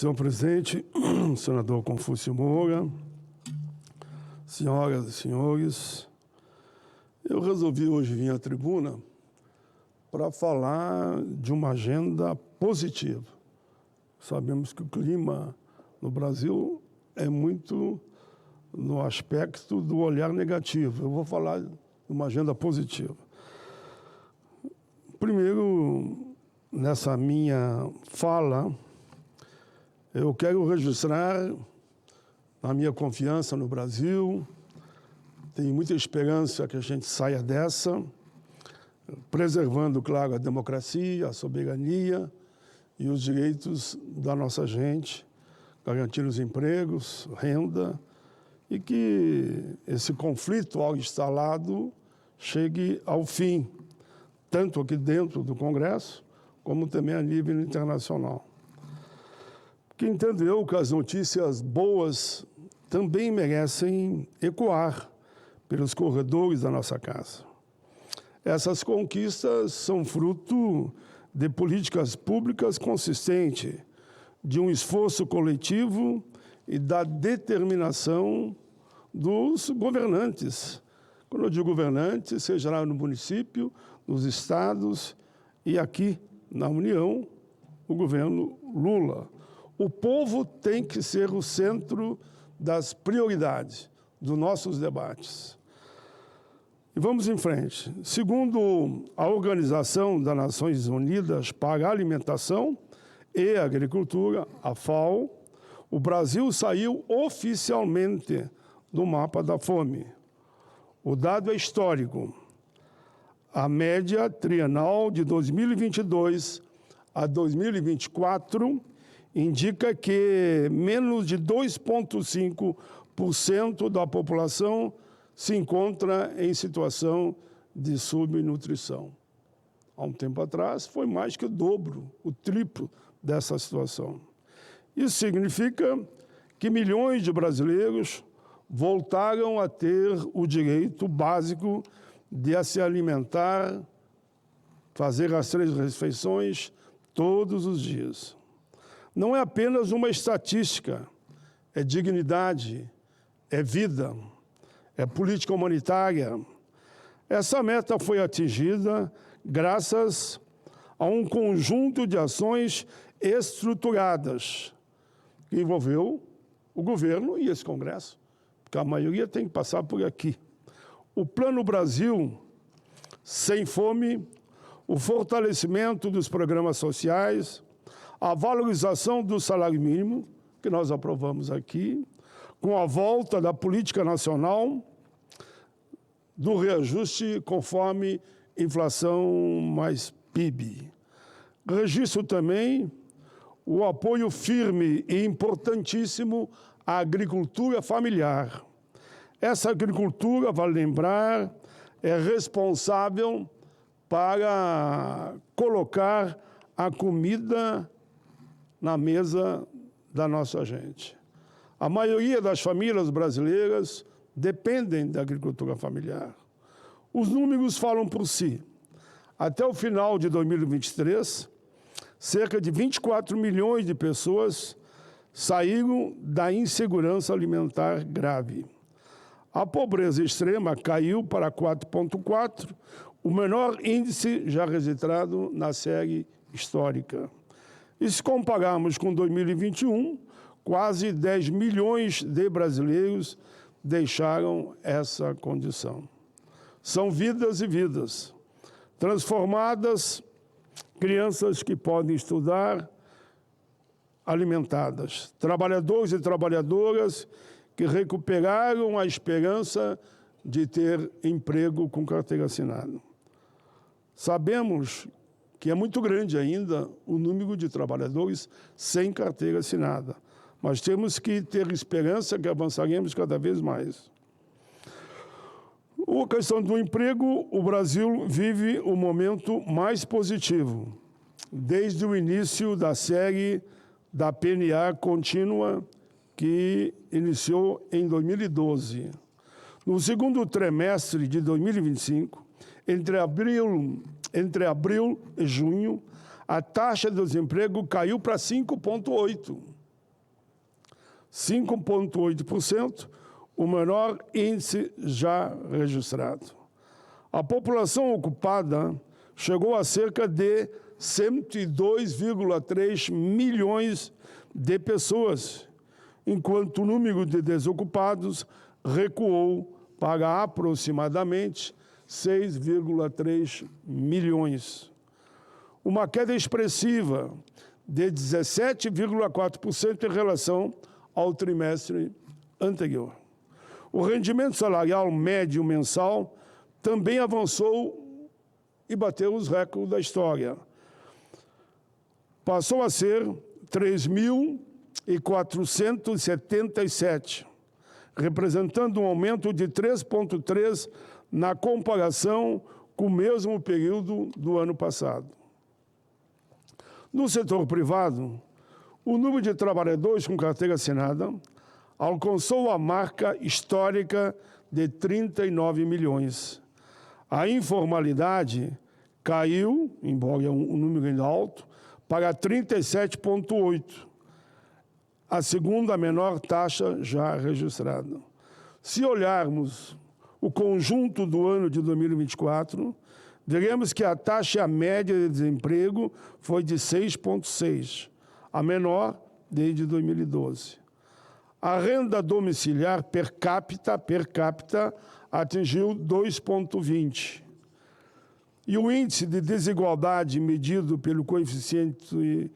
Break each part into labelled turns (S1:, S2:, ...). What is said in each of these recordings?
S1: Senhor presidente, senador Confúcio Moura, senhoras e senhores, eu resolvi hoje vir à tribuna para falar de uma agenda positiva. Sabemos que o clima no Brasil é muito no aspecto do olhar negativo. Eu vou falar de uma agenda positiva. Primeiro, nessa minha fala, eu quero registrar a minha confiança no Brasil. Tenho muita esperança que a gente saia dessa, preservando, claro, a democracia, a soberania e os direitos da nossa gente, garantindo os empregos, renda, e que esse conflito ao instalado chegue ao fim, tanto aqui dentro do Congresso, como também a nível internacional. Que entendeu que as notícias boas também merecem ecoar pelos corredores da nossa casa. Essas conquistas são fruto de políticas públicas consistentes, de um esforço coletivo e da determinação dos governantes. Quando eu digo governantes, seja lá no município, nos estados e aqui na União, o governo Lula. O povo tem que ser o centro das prioridades dos nossos debates. E vamos em frente. Segundo a Organização das Nações Unidas para a Alimentação e Agricultura, a FAO, o Brasil saiu oficialmente do mapa da fome. O dado é histórico. A média trienal de 2022 a 2024 indica que menos de 2,5% da população se encontra em situação de subnutrição. Há um tempo atrás, foi mais que o dobro, o triplo dessa situação. Isso significa que milhões de brasileiros voltaram a ter o direito básico de se alimentar, fazer as 3 refeições todos os dias. Não é apenas uma estatística, é dignidade, é vida, é política humanitária. Essa meta foi atingida graças a um conjunto de ações estruturadas que envolveu o governo e esse Congresso, porque a maioria tem que passar por aqui. O Plano Brasil Sem Fome, o fortalecimento dos programas sociais, a valorização do salário mínimo, que nós aprovamos aqui, com a volta da política nacional do reajuste conforme inflação mais PIB. Registro também o apoio firme e importantíssimo à agricultura familiar. Essa agricultura, vale lembrar, é responsável para colocar a comida na mesa da nossa gente. A maioria das famílias brasileiras dependem da agricultura familiar. Os números falam por si. Até o final de 2023, cerca de 24 milhões de pessoas saíram da insegurança alimentar grave. A pobreza extrema caiu para 4,4%, o menor índice já registrado na série histórica. E se compararmos com 2021, quase 10 milhões de brasileiros deixaram essa condição. São vidas e vidas transformadas, crianças que podem estudar alimentadas, trabalhadores e trabalhadoras que recuperaram a esperança de ter emprego com carteira assinada. Sabemos que é muito grande ainda o número de trabalhadores sem carteira assinada, mas temos que ter esperança que avançaremos cada vez mais. A questão do emprego, o Brasil vive o momento mais positivo, desde o início da série da PNA contínua, que iniciou em 2012. No segundo trimestre de 2025, entre abril e junho, a taxa de desemprego caiu para 5,8%. 5,8%, o menor índice já registrado. A população ocupada chegou a cerca de 102,3 milhões de pessoas, enquanto o número de desocupados recuou para aproximadamente 6,3 milhões. Uma queda expressiva de 17,4% em relação ao trimestre anterior. O rendimento salarial médio mensal também avançou e bateu os recordes da história. Passou a ser 3.477, representando um aumento de 3,3% na comparação com o mesmo período do ano passado. No setor privado, o número de trabalhadores com carteira assinada alcançou a marca histórica de 39 milhões. A informalidade caiu, embora um número ainda alto, para 37,8%, a segunda menor taxa já registrada. Se olharmos o conjunto do ano de 2024, veremos que a taxa média de desemprego foi de 6,6%, a menor desde 2012. A renda domiciliar per capita atingiu 2,20%. E o índice de desigualdade medido pelo coeficiente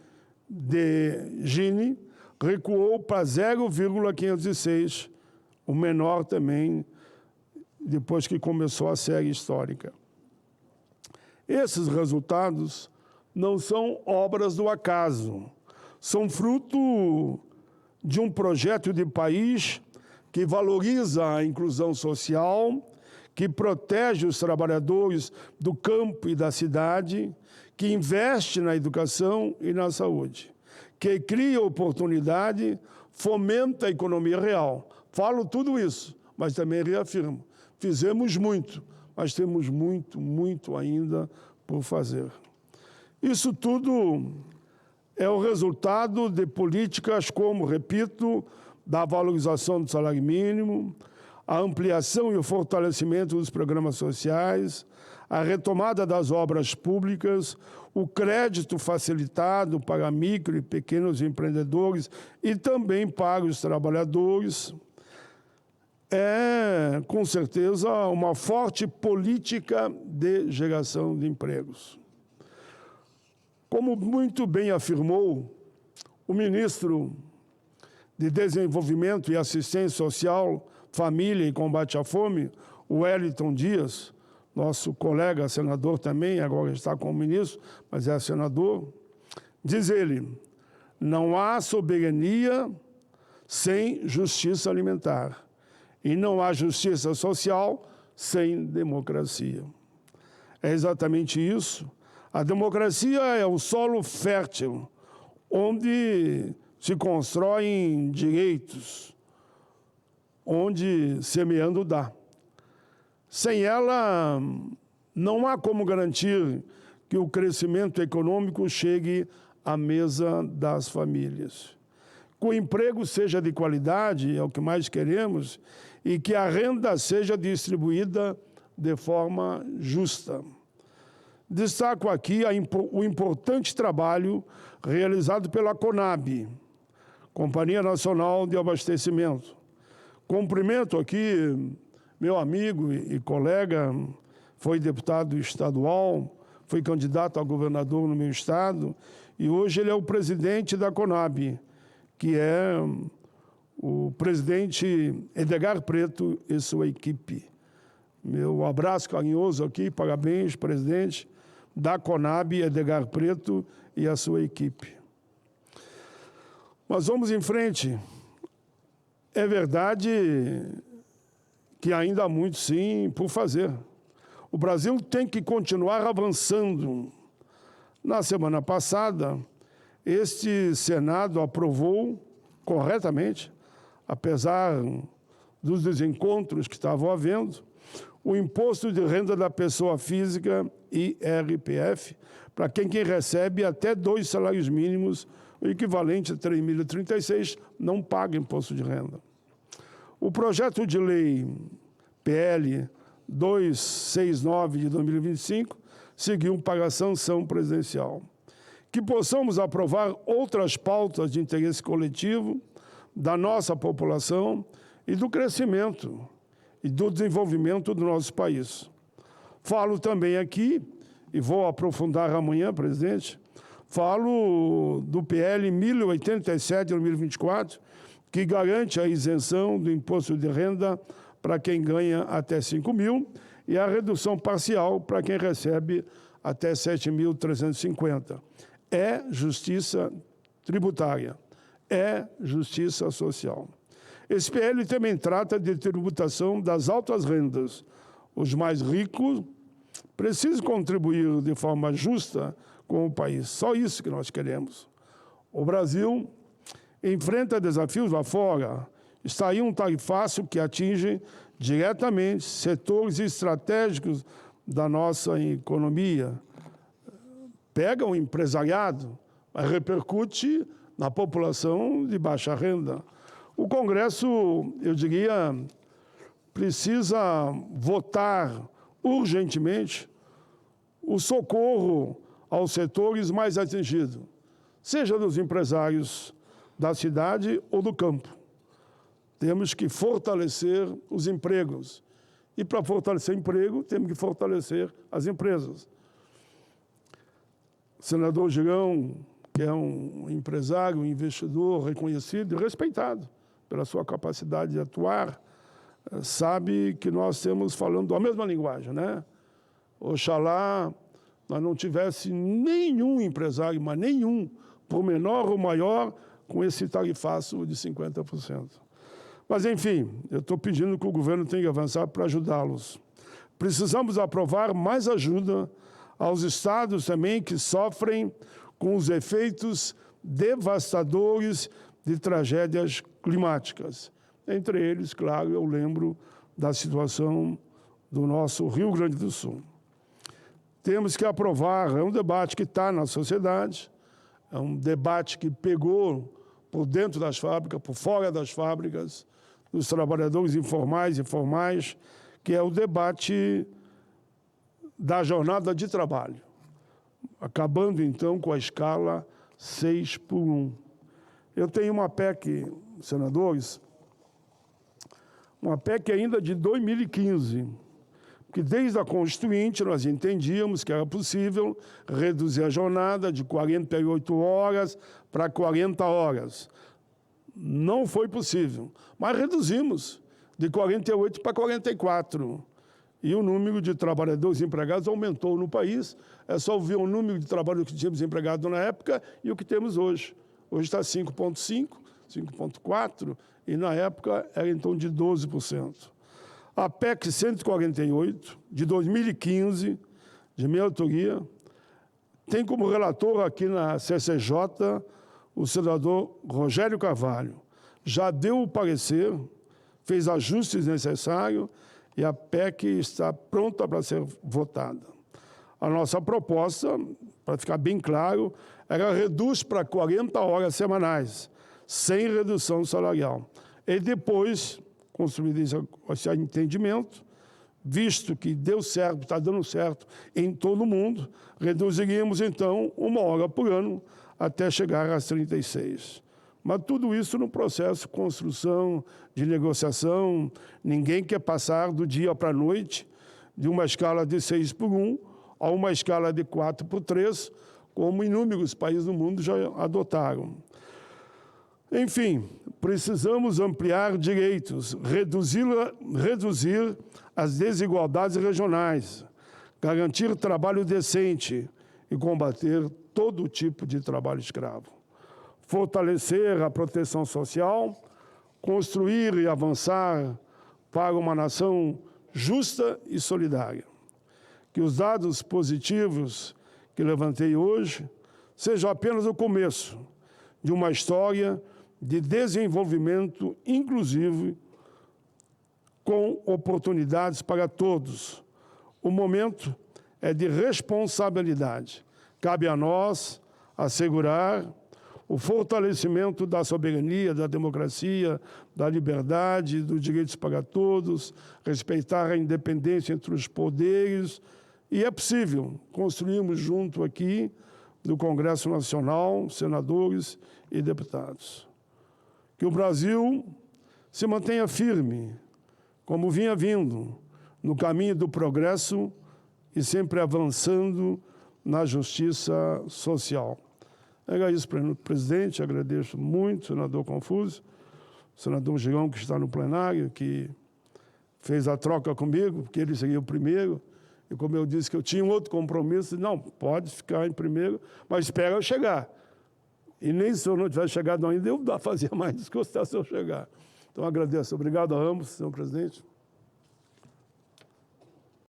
S1: de Gini recuou para 0,506, o menor também depois que começou a série histórica. Esses resultados não são obras do acaso, são fruto de um projeto de país que valoriza a inclusão social, que protege os trabalhadores do campo e da cidade, que investe na educação e na saúde, que cria oportunidade, fomenta a economia real. Falo tudo isso, mas também reafirmo, fizemos muito, mas temos muito ainda por fazer. Isso tudo é o resultado de políticas como, repito, da valorização do salário mínimo, a ampliação e o fortalecimento dos programas sociais, a retomada das obras públicas, o crédito facilitado para micro e pequenos empreendedores e também para os trabalhadores. É, com certeza, uma forte política de geração de empregos. Como muito bem afirmou o ministro de Desenvolvimento e Assistência Social, Família e Combate à Fome, o Wellington Dias, nosso colega senador também, agora está como ministro, mas é senador, diz ele, não há soberania sem justiça alimentar e não há justiça social sem democracia. É exatamente isso. A democracia é o solo fértil, onde se constroem direitos, onde semeando dá. Sem ela, não há como garantir que o crescimento econômico chegue à mesa das famílias. Que o emprego seja de qualidade, é o que mais queremos, e que a renda seja distribuída de forma justa. Destaco aqui o importante trabalho realizado pela CONAB, Companhia Nacional de Abastecimento. Cumprimento aqui meu amigo e colega, foi deputado estadual, foi candidato a governador no meu estado, e hoje ele é o presidente da CONAB, que é o presidente Edgar Preto e sua equipe. Meu abraço carinhoso aqui, parabéns, presidente da CONAB, Edgar Preto e a sua equipe. Mas vamos em frente. É verdade que ainda há muito, sim, por fazer. O Brasil tem que continuar avançando. Na semana passada, este Senado aprovou corretamente, apesar dos desencontros que estavam havendo, o imposto de renda da pessoa física, IRPF, para quem recebe até 2 salários mínimos o equivalente a 3.036, não paga imposto de renda. O projeto de lei PL 269 de 2025 seguiu para a sanção presidencial. Que possamos aprovar outras pautas de interesse coletivo da nossa população e do crescimento e do desenvolvimento do nosso país. Falo também aqui, e vou aprofundar amanhã, presidente, falo do PL 1087 de 2024, que garante a isenção do imposto de renda para quem ganha até 5 mil e a redução parcial para quem recebe até 7.350. É justiça tributária, é justiça social. Esse PL também trata de tributação das altas rendas. Os mais ricos precisam contribuir de forma justa com o país. Só isso que nós queremos. O Brasil enfrenta desafios lá fora. Está aí um tarifaço que atinge diretamente setores estratégicos da nossa economia. Pega o empresariado, mas repercute na população de baixa renda. O Congresso, eu diria, precisa votar urgentemente o socorro aos setores mais atingidos, seja dos empresários da cidade ou do campo. Temos que fortalecer os empregos. E para fortalecer o emprego, temos que fortalecer as empresas. O senador Girão, que é um empresário, um investidor reconhecido e respeitado pela sua capacidade de atuar, sabe que nós estamos falando a mesma linguagem, né? Oxalá nós não tivesse nenhum empresário, mas nenhum, por menor ou maior, com esse tarifaço de 50%. Mas, enfim, eu estou pedindo que o governo tenha que avançar para ajudá-los. Precisamos aprovar mais ajuda aos estados também que sofrem com os efeitos devastadores de tragédias climáticas. Entre eles, claro, eu lembro da situação do nosso Rio Grande do Sul. Temos que aprovar, é um debate que está na sociedade, é um debate que pegou por dentro das fábricas, por fora das fábricas, dos trabalhadores informais e formais, que é o debate da jornada de trabalho, acabando, então, com a escala 6x1. Eu tenho uma PEC, senadores, uma PEC ainda de 2015, que desde a Constituinte nós entendíamos que era possível reduzir a jornada de 48 horas para 40 horas. Não foi possível, mas reduzimos de 48 para 44. E o número de trabalhadores empregados aumentou no país. É só ver o número de trabalhadores que tínhamos empregados na época e o que temos hoje. Hoje está 5,5, 5,4, e na época era então de 12%. A PEC 148, de 2015, de minha autoria, tem como relator aqui na CCJ o senador Rogério Carvalho. Já deu o parecer, fez ajustes necessários e a PEC está pronta para ser votada. A nossa proposta, para ficar bem claro, era reduz para 40 horas semanais, sem redução salarial. E depois, construído esse entendimento, visto que deu certo, está dando certo em todo o mundo, reduziríamos, então, 1 hora por ano até chegar às 36. Mas tudo isso no processo de construção, de negociação. Ninguém quer passar do dia para a noite de uma escala de 6x1 a uma escala de 4x3, como inúmeros países do mundo já adotaram. Enfim, precisamos ampliar direitos, reduzir as desigualdades regionais, garantir trabalho decente e combater todo tipo de trabalho escravo. Fortalecer a proteção social, construir e avançar para uma nação justa e solidária. Que os dados positivos que levantei hoje sejam apenas o começo de uma história de desenvolvimento inclusivo com oportunidades para todos. O momento é de responsabilidade. Cabe a nós assegurar o fortalecimento da soberania, da democracia, da liberdade, dos direitos para todos, respeitar a independência entre os poderes. E é possível construirmos junto aqui, no Congresso Nacional, senadores e deputados. Que o Brasil se mantenha firme, como vinha vindo, no caminho do progresso e sempre avançando na justiça social. Era isso, presidente, agradeço muito, senador Confuso, senador Girão, que está no plenário, que fez a troca comigo, porque ele seria o primeiro, e como eu disse que eu tinha um outro compromisso, não, pode ficar em primeiro, mas espera eu chegar. E nem se eu não tivesse chegado ainda, eu fazia mais discurso até se eu chegar. Então, agradeço. Obrigado a ambos, senhor presidente.